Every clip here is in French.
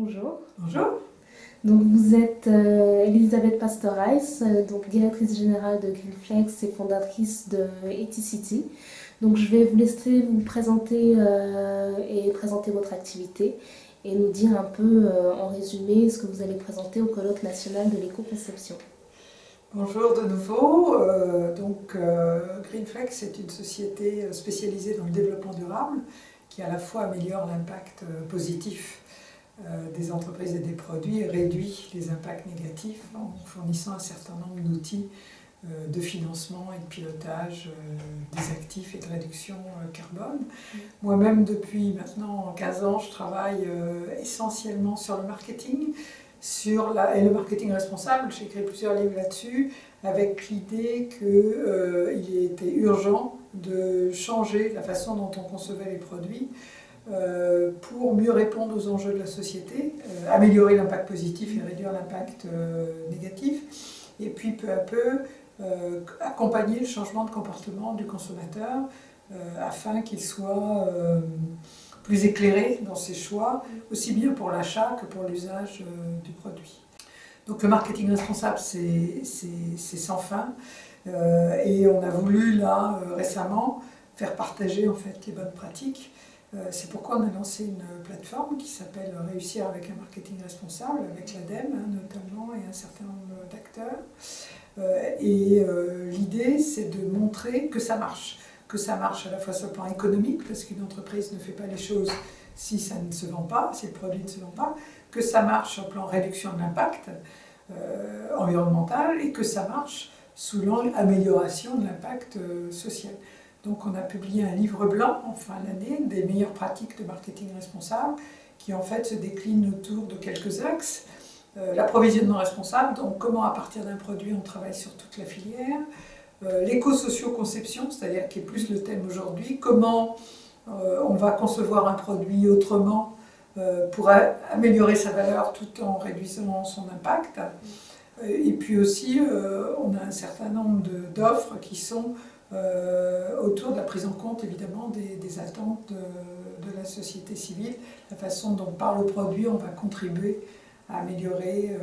bonjour. Bonjour. Donc vous êtes Elisabeth Pastorais, donc directrice générale de Greenflex et fondatrice de Ethicity. Donc je vais vous laisser vous présenter et présenter votre activité et nous dire un peu en résumé ce que vous allez présenter au colloque national de l'éco-conception. Bonjour de nouveau. Greenflex est une société spécialisée dans le développement durable qui à la fois améliore l'impact positif des entreprises et des produits et réduit les impacts négatifs en fournissant un certain nombre d'outils de financement et de pilotage des actifs et de réduction carbone. Moi-même, depuis maintenant 15 ans, je travaille essentiellement sur le marketing et le marketing responsable. J'ai écrit plusieurs livres là-dessus avec l'idée qu'il était urgent de changer la façon dont on concevait les produits pour mieux répondre aux enjeux de la société, améliorer l'impact positif et réduire l'impact négatif, et puis peu à peu accompagner le changement de comportement du consommateur afin qu'il soit plus éclairé dans ses choix, aussi bien pour l'achat que pour l'usage du produit. Donc le marketing responsable, c'est sans fin, et on a voulu là récemment faire partager en fait les bonnes pratiques. C'est pourquoi on a lancé une plateforme qui s'appelle Réussir avec un marketing responsable, avec l'ADEME notamment et un certain nombre d'acteurs. L'idée, c'est de montrer que ça marche à la fois sur le plan économique, parce qu'une entreprise ne fait pas les choses si ça ne se vend pas, si le produit ne se vend pas, que ça marche sur le plan réduction de l'impact environnemental et que ça marche sous l'angle amélioration de l'impact social. Donc on a publié un livre blanc en fin d'année des meilleures pratiques de marketing responsable qui en fait se décline autour de quelques axes. L'approvisionnement responsable, donc comment à partir d'un produit on travaille sur toute la filière. L'éco-socio-conception, c'est-à-dire qui est plus le thème aujourd'hui, comment on va concevoir un produit autrement pour améliorer sa valeur tout en réduisant son impact. Et puis aussi, on a un certain nombre d'offres qui sont autour de la prise en compte évidemment des attentes de la société civile, la façon dont par le produit on va contribuer à améliorer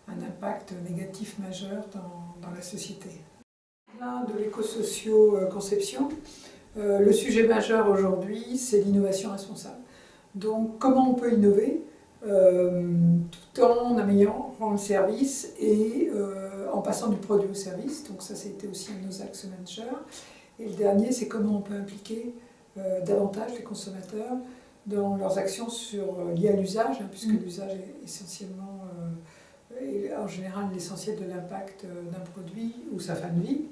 un impact négatif majeur dans la société. Là, de l'éco-socio-conception, le sujet majeur aujourd'hui, c'est l'innovation responsable. Donc, comment on peut innover tout en améliorant le service et en passant du produit au service. Donc ça, c'était aussi un de nos axes majeurs. Et le dernier, c'est comment on peut impliquer davantage les consommateurs dans leurs actions liées à l'usage, puisque l'usage est essentiellement, en général, l'essentiel de l'impact d'un produit ou sa fin de vie.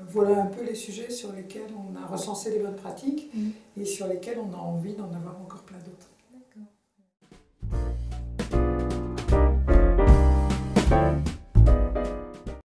Voilà un peu les sujets sur lesquels on a recensé les bonnes pratiques et sur lesquels on a envie d'en avoir